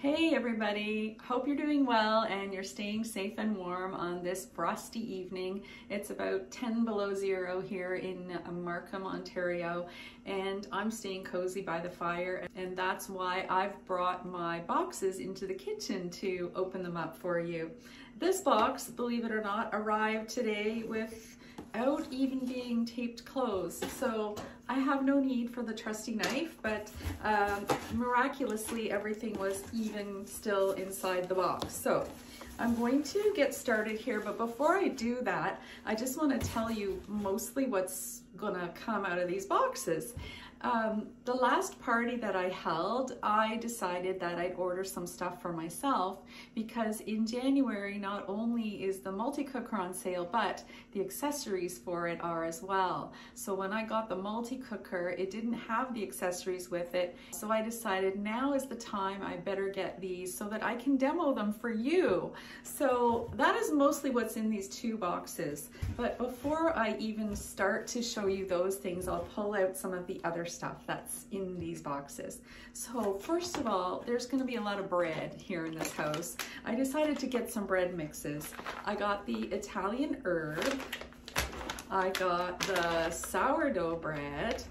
Hey everybody, hope you're doing well and you're staying safe and warm on this frosty evening. It's about 10 below zero here in Markham, Ontario, and I'm staying cozy by the fire, and that's why I've brought my boxes into the kitchen to open them up for you. This box, believe it or not, arrived today without even being taped closed. So I have no need for the trusty knife, but miraculously everything was even still inside the box. So I'm going to get started here, but before I do that, I just want to tell you mostly what's gonna come out of these boxes. The last party that I held, I decided that I'd order some stuff for myself because in January, not only is the multi-cooker on sale, but the accessories for it are as well. So when I got the multi-cooker, it didn't have the accessories with it. So I decided now is the time I better get these so that I can demo them for you. So that is mostly what's in these two boxes. But before I even start to show you those things, I'll pull out some of the other stuff that's in these boxes. So first of all, there's going to be a lot of bread here in this house. I decided to get some bread mixes. I got the Italian herb. I got the sourdough bread.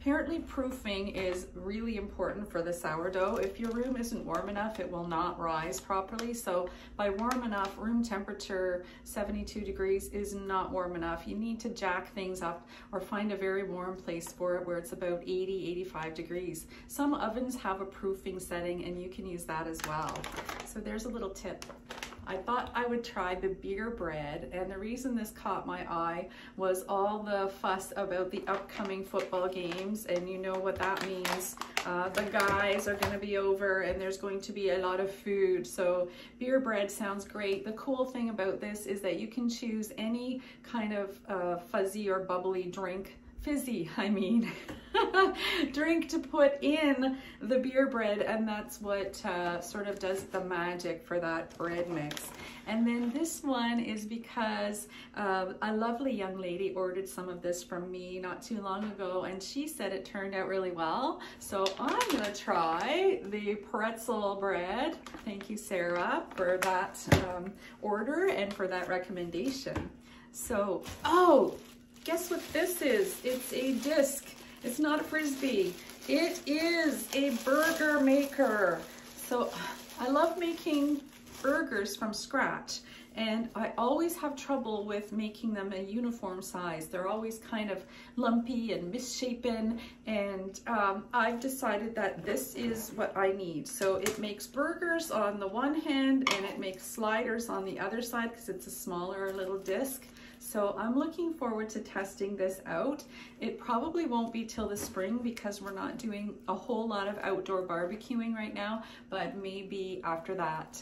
Apparently proofing is really important for the sourdough. If your room isn't warm enough, it will not rise properly. So by warm enough, room temperature 72 degrees is not warm enough. You need to jack things up or find a very warm place for it where it's about 80-85 degrees. Some ovens have a proofing setting and you can use that as well. So there's a little tip. I thought I would try the beer bread, and the reason this caught my eye was all the fuss about the upcoming football games, and you know what that means. The guys are going to be over and there's going to be a lot of food, so beer bread sounds great. The cool thing about this is that you can choose any kind of fuzzy or bubbly drink, fizzy, I mean, drink to put in the beer bread, and that's what sort of does the magic for that bread mix. And then this one is because a lovely young lady ordered some of this from me not too long ago, and she said it turned out really well. So I'm gonna try the pretzel bread. Thank you, Sarah, for that order and for that recommendation. So, oh, guess what this is? It's a disc. It's not a Frisbee. It is a burger maker. So I love making burgers from scratch, and I always have trouble with making them a uniform size. They're always kind of lumpy and misshapen, and I've decided that this is what I need. So it makes burgers on the one hand and it makes sliders on the other side because it's a smaller little disc. So I'm looking forward to testing this out. It probably won't be till the spring because we're not doing a whole lot of outdoor barbecuing right now, but maybe after that,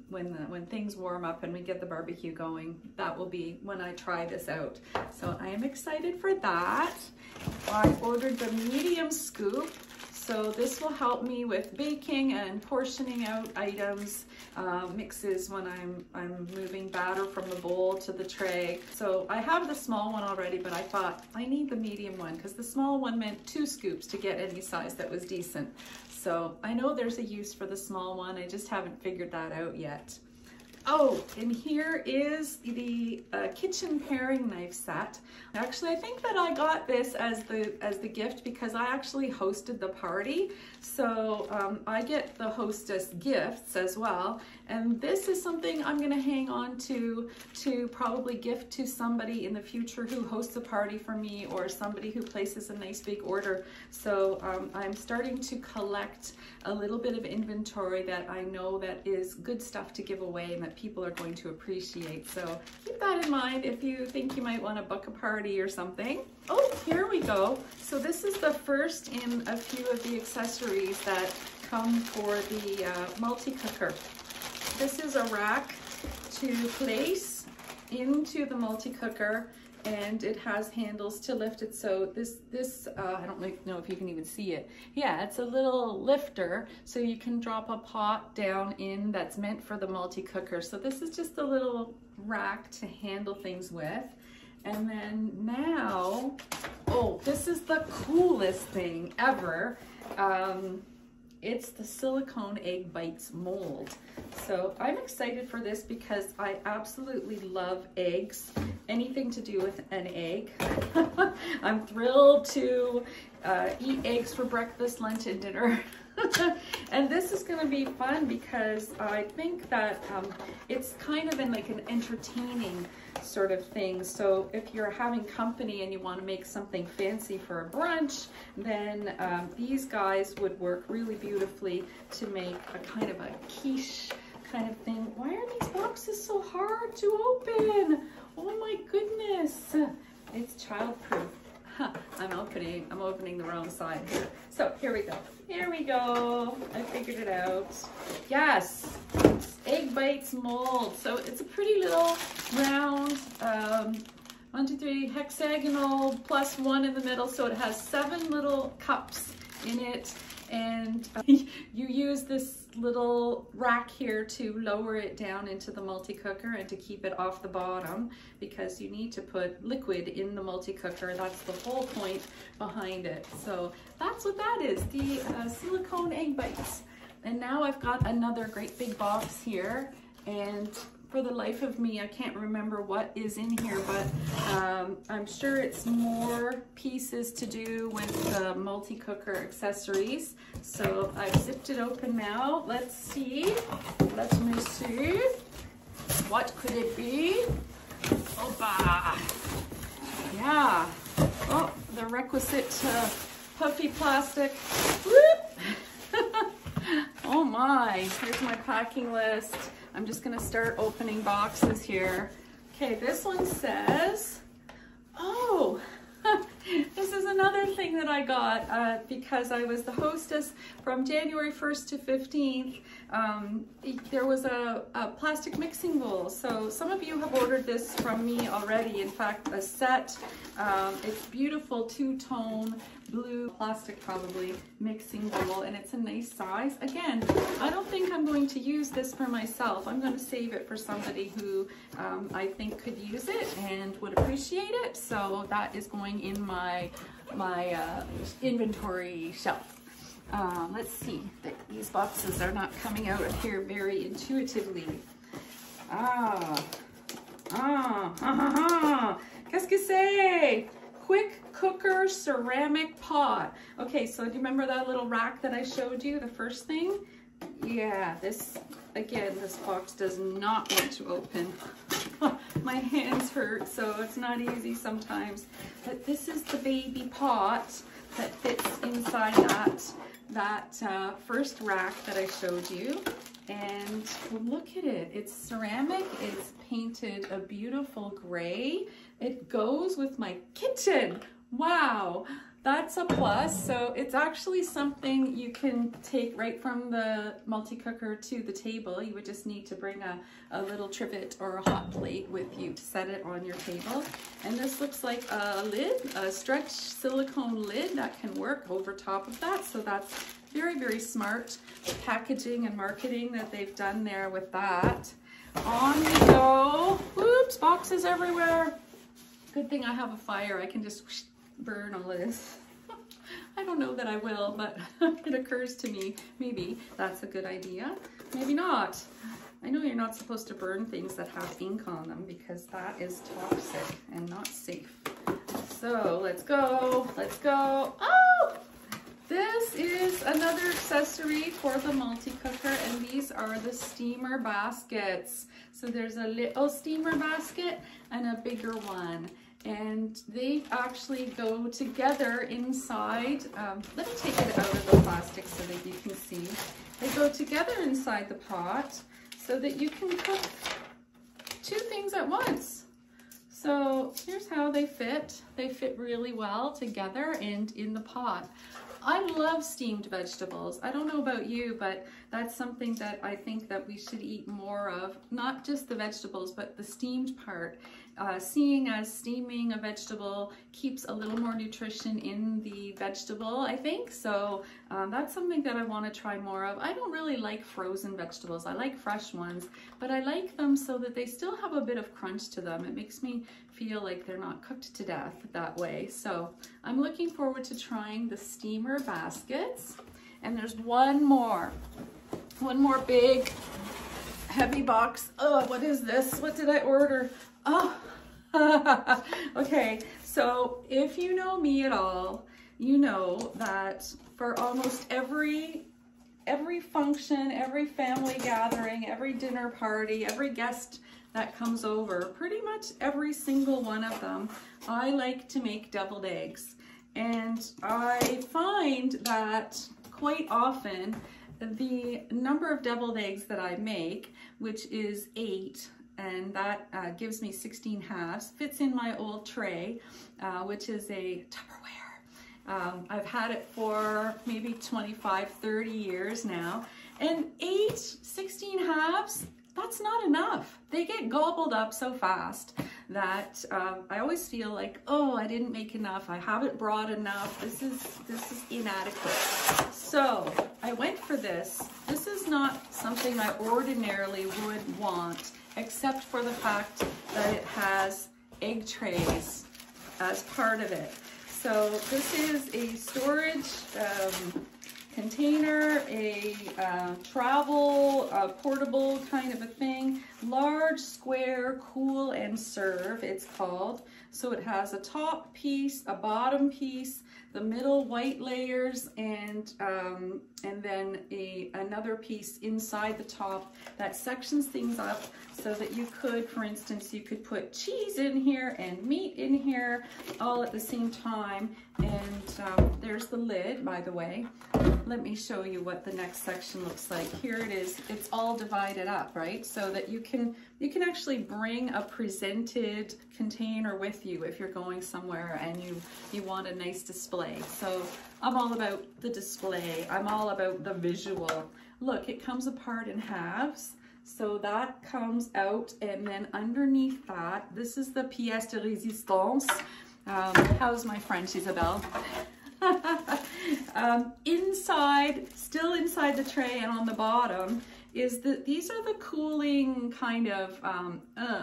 when things warm up and we get the barbecue going, that will be when I try this out. So I am excited for that. I ordered the medium scoop. So this will help me with baking and portioning out items, mixes when I'm moving batter from the bowl to the tray. So I have the small one already, but I thought I need the medium one because the small one meant 2 scoops to get any size that was decent. So I know there's a use for the small one. I just haven't figured that out yet. Oh, and here is the kitchen paring knife set. Actually, I think that I got this as the gift because I actually hosted the party. So I get the hostess gifts as well. And this is something I'm gonna hang on to probably gift to somebody in the future who hosts a party for me or somebody who places a nice big order. So I'm starting to collect a little bit of inventory that I know that is good stuff to give away and that people are going to appreciate. So keep that in mind if you think you might want to book a party or something. Oh, here we go. So this is the first in a few of the accessories that come for the multi-cooker. This is a rack to place into the multi-cooker, and it has handles to lift it. So this I don't know if you can even see it. Yeah, it's a little lifter, so you can drop a pot down in that's meant for the multi-cooker. So this is just a little rack to handle things with. And then now, oh, this is the coolest thing ever. It's the Silicone Egg Bites mold. So I'm excited for this because I absolutely love eggs, anything to do with an egg. I'm thrilled to eat eggs for breakfast, lunch, and dinner. And this is going to be fun because I think that it's kind of in like an entertaining sort of thing. So if you're having company and you want to make something fancy for a brunch, then these guys would work really beautifully to make a kind of a quiche kind of thing. Why are these boxes so hard to open? Oh my goodness. It's childproof. I'm opening the wrong side here. So here we go. Here we go. I figured it out. Yes, Egg Bites mold. So it's a pretty little round, 1, 2, 3 hexagonal plus 1 in the middle. So it has 7 little cups in it. And you use this little rack here to lower it down into the multi-cooker and to keep it off the bottom, because you need to put liquid in the multi-cooker. That's the whole point behind it. So that's what that is, the Silicone Egg Bites. And now I've got another great big box here, and for the life of me, I can't remember what is in here, but I'm sure it's more pieces to do with the multi-cooker accessories. So I've zipped it open now. Let's see. Let me see. What could it be? Opa! Yeah. Oh, the requisite puffy plastic. Whoop! Oh my, here's my packing list. I'm just gonna start opening boxes here. Okay, this one says, oh, this is another thing that I got because I was the hostess from January 1st to 15th. There was a plastic mixing bowl. So some of you have ordered this from me already. In fact, a set. It's beautiful two-tone blue plastic probably mixing bowl, and it's a nice size. Again, I don't think I'm going to use this for myself. I'm going to save it for somebody who I think could use it and would appreciate it. So that is going in my inventory shelf. Let's see, these boxes are not coming out of here very intuitively. Qu'est-ce que c'est? Quick cooker ceramic pot. Okay, so do you remember that little rack that I showed you, the first thing? Yeah, this, again, this box does not want to open. My hands hurt, so it's not easy sometimes. But this is the baby pot that fits inside that first rack that I showed you. And look at it, it's ceramic, it's painted a beautiful gray. It goes with my kitchen. Wow, that's a plus. So it's actually something you can take right from the multi-cooker to the table. You would just need to bring a little trivet or a hot plate with you to set it on your table. And this looks like a lid, a stretch silicone lid that can work over top of that. So that's very, very smart packaging and marketing that they've done there with that. On we go. Oops, boxes everywhere. Good thing I have a fire. I can just burn all of this. I don't know that I will, but it occurs to me, maybe that's a good idea. Maybe not. I know you're not supposed to burn things that have ink on them because that is toxic and not safe. So let's go, let's go. Oh! This is another accessory for the multi-cooker, and these are the steamer baskets. So there's a little steamer basket and a bigger one, and they actually go together inside. Let me take it out of the plastic so that you can see. They go together inside the pot so that you can cook 2 things at once. So here's how they fit. They fit really well together and in the pot. I love steamed vegetables. I don't know about you, but that's something that I think that we should eat more of. Not just the vegetables, but the steamed part. Seeing as steaming a vegetable keeps a little more nutrition in the vegetable, I think. So that's something that I want to try more of. I don't really like frozen vegetables. I like fresh ones, but I like them so that they still have a bit of crunch to them. It makes me feel like they're not cooked to death that way. So I'm looking forward to trying the steamer baskets. And there's one more big heavy box. Oh, what is this? What did I order? Oh, okay. So if you know me at all, you know that for almost every function, every family gathering, every dinner party, every guest that comes over, pretty much every single one of them, I like to make deviled eggs. And I find that quite often the number of deviled eggs that I make, which is 8, and that gives me 16 halves, fits in my old tray, which is a Tupperware. I've had it for maybe 25, 30 years now. And 16 halves, that's not enough. They get gobbled up so fast that I always feel like, oh, I didn't make enough. I haven't brought enough. This is inadequate. So I went for this. This is not something I ordinarily would want, except for the fact that it has egg trays as part of it. So this is a storage container, a travel, portable kind of a thing. Large, square, cool and serve, it's called. So it has a top piece, a bottom piece, the middle white layers, and then another piece inside the top that sections things up so that you could, for instance, you could put cheese in here and meat in here all at the same time. And there's the lid, by the way. Let me show you what the next section looks like. Here it is. It's all divided up, right? So that you can actually bring a presented container with you if you're going somewhere and you want a nice display. So I'm all about the display. I'm all about the visual. Look, it comes apart in halves. So that comes out, and then underneath that, this is the pièce de résistance. How's my French, Isabel? Still inside the tray and on the bottom is these are the cooling kind of,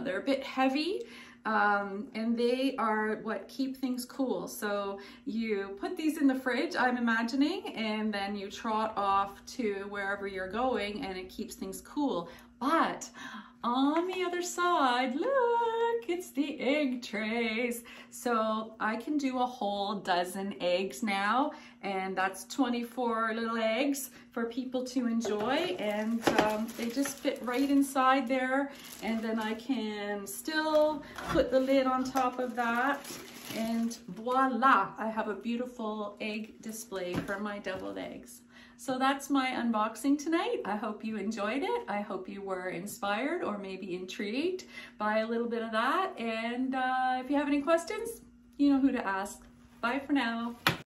they're a bit heavy, and they are what keep things cool. So you put these in the fridge, I'm imagining, and then you trot off to wherever you're going and it keeps things cool. But on the other side, look, it's the egg trays. So I can do a whole dozen eggs now, and that's 24 little eggs for people to enjoy, and they just fit right inside there. And then I can still put the lid on top of that, and voila, I have a beautiful egg display for my deviled eggs. So that's my unboxing tonight. I hope you enjoyed it. I hope you were inspired or maybe intrigued by a little bit of that. And if you have any questions, you know who to ask. Bye for now.